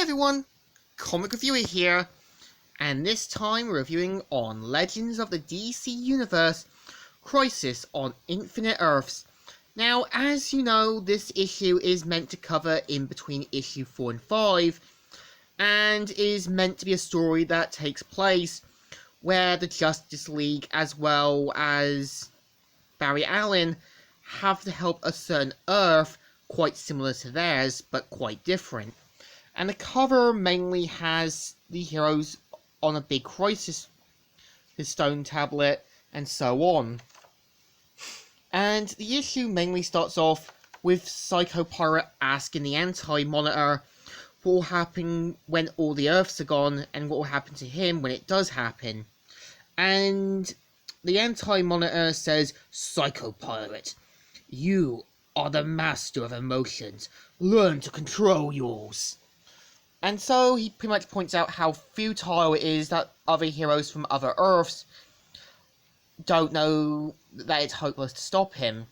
everyone, Comic Reviewer here, and this time we're reviewing on Legends of the DC Universe, Crisis on Infinite Earths. Now, as you know, this issue is meant to cover in between issue 4 and 5, and is meant to be a story that takes place where the Justice League, as well as Barry Allen, have to help a certain Earth quite similar to theirs, but quite different. And the cover mainly has the heroes on a big crisis, the stone tablet, and so on. And the issue mainly starts off with Psycho Pirate asking the Anti-Monitor what will happen when all the Earths are gone, and what will happen to him when it does happen. And the Anti-Monitor says, "Psycho Pirate, you are the master of emotions. Learn to control yours." And so he pretty much points out how futile it is that other heroes from other Earths don't know that it's hopeless to stop him.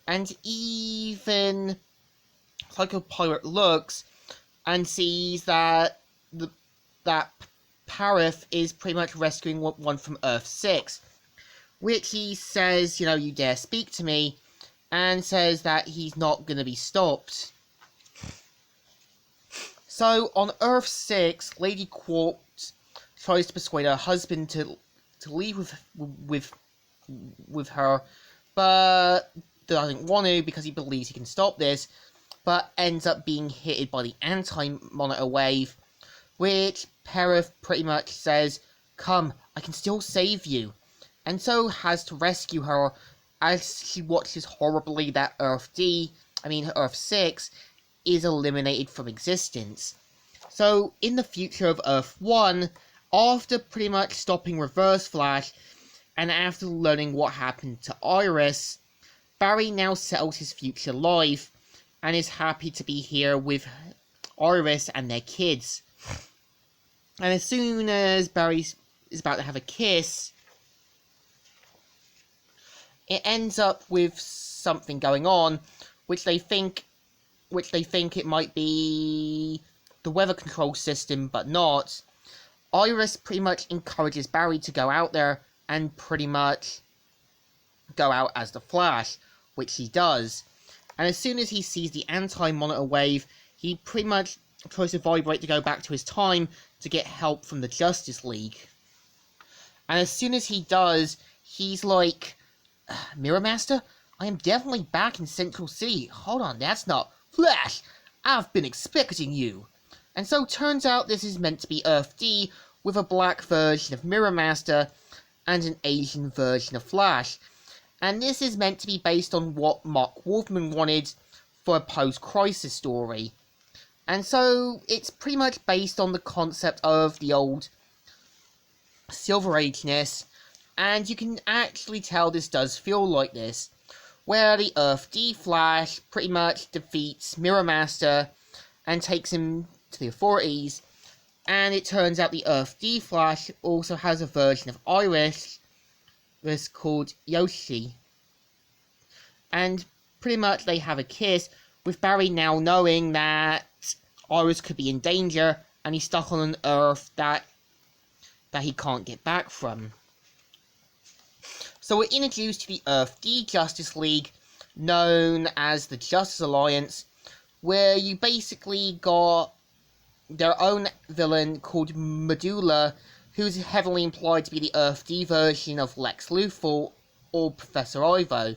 And even Psycho Pirate looks and sees that that Parith is pretty much rescuing one from Earth 6, which he says, "You dare speak to me," and says that he's not going to be stopped. So, on Earth 6, Lady Quark tries to persuade her husband to leave with her, but doesn't want to because he believes he can stop this, but ends up being hit by the Anti-Monitor wave, which Parith pretty much says, "Come, I can still save you," and so has to rescue her as she watches horribly that Earth 6, is eliminated from existence. So, in the future of Earth 1, after pretty much stopping Reverse Flash, and after learning what happened to Iris, Barry now settles his future life, and is happy to be here with Iris and their kids. And as soon as Barry is about to have a kiss, it ends up with something going on, which they think it might be the weather control system, but not. Iris pretty much encourages Barry to go out there and pretty much go out as the Flash, which he does. And as soon as he sees the Anti-Monitor wave, he pretty much tries to vibrate to go back to his time to get help from the Justice League. And as soon as he does, he's like, "Mirror Master, I am definitely back in Central City. Hold on, that's not Flash! I've been expecting you." And so turns out this is meant to be Earth D, with a black version of Mirror Master and an Asian version of Flash. And this is meant to be based on what Mark Wolfman wanted for a post-crisis story. And so it's pretty much based on the concept of the old Silver Age-ness, and you can actually tell this does feel like this, where the Earth D Flash pretty much defeats Mirror Master and takes him to the authorities, and it turns out the Earth D Flash also has a version of Iris called Yoshi. And pretty much they have a kiss, with Barry now knowing that Iris could be in danger, and he's stuck on an Earth that he can't get back from. So we're introduced to the Earth D Justice League, known as the Justice Alliance, where you basically got their own villain called Medulla, who's heavily implied to be the Earth D version of Lex Luthor or Professor Ivo.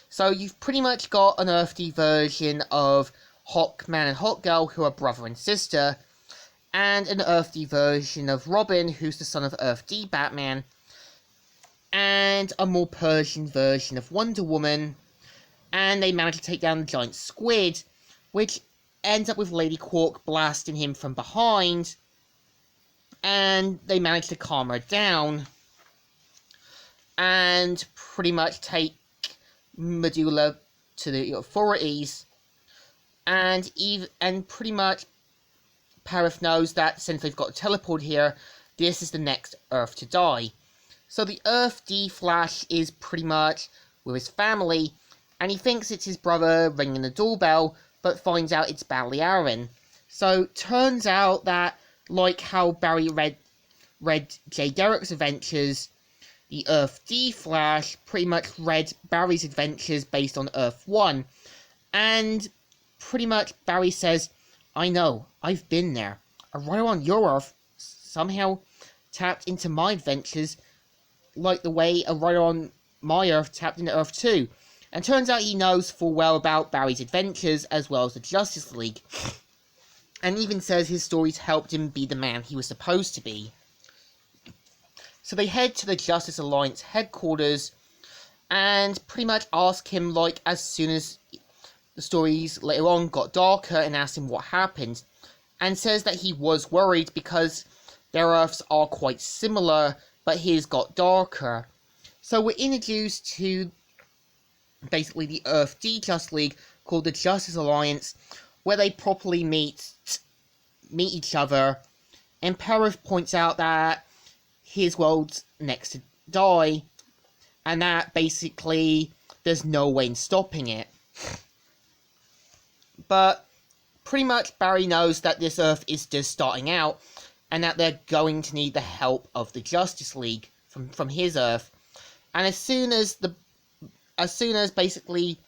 So you've pretty much got an Earth D version of Hawkman and Hawkgirl, who are brother and sister, and an Earth D version of Robin, who's the son of Earth D Batman, and a more Persian version of Wonder Woman, and they manage to take down the giant squid, which ends up with Lady Quark blasting him from behind, and they manage to calm her down, and pretty much take Medulla to the authorities, and pretty much Parith knows that since they've got a teleport here, this is the next Earth to die. So the Earth D Flash is pretty much with his family, and he thinks it's his brother ringing the doorbell, but finds out it's Barry Allen. So turns out that, like how Barry read Jay Garrick's adventures, the Earth D Flash pretty much read Barry's adventures based on Earth 1. And pretty much Barry says, I know, I've been there. A writer on your Earth somehow tapped into my adventures like the way a writer on my Earth tapped into Earth 2. And turns out he knows full well about Barry's adventures as well as the Justice League. And even says his stories helped him be the man he was supposed to be. So they head to the Justice Alliance headquarters and pretty much ask him, like, as soon as the stories later on got darker, and ask him what happened. And says that he was worried because their Earths are quite similar, but his got darker. So we're introduced to basically the Earth D Justice League, called the Justice Alliance, where they properly meet each other. And Parallax points out that his world's next to die, and that basically there's no way in stopping it. But pretty much Barry knows that this Earth is just starting out, and that they're going to need the help of the Justice League from his Earth. And as soon as basically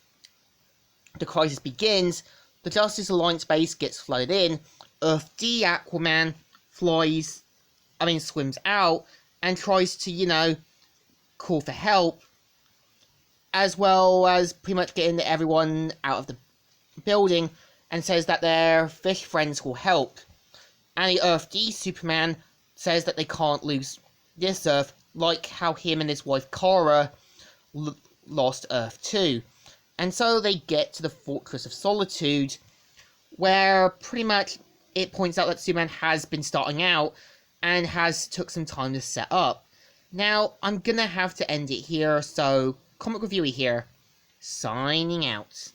the crisis begins, the Justice Alliance base gets flooded in. Earth D Aquaman swims out and tries to, call for help, as well as pretty much getting everyone out of the building, and says that their fish friends will help. And the Earth D Superman says that they can't lose this Earth, like how him and his wife Kara lost Earth 2. And so they get to the Fortress of Solitude, where pretty much it points out that Superman has been starting out and has took some time to set up. Now, I'm gonna have to end it here, so Comic Reviewer here, signing out.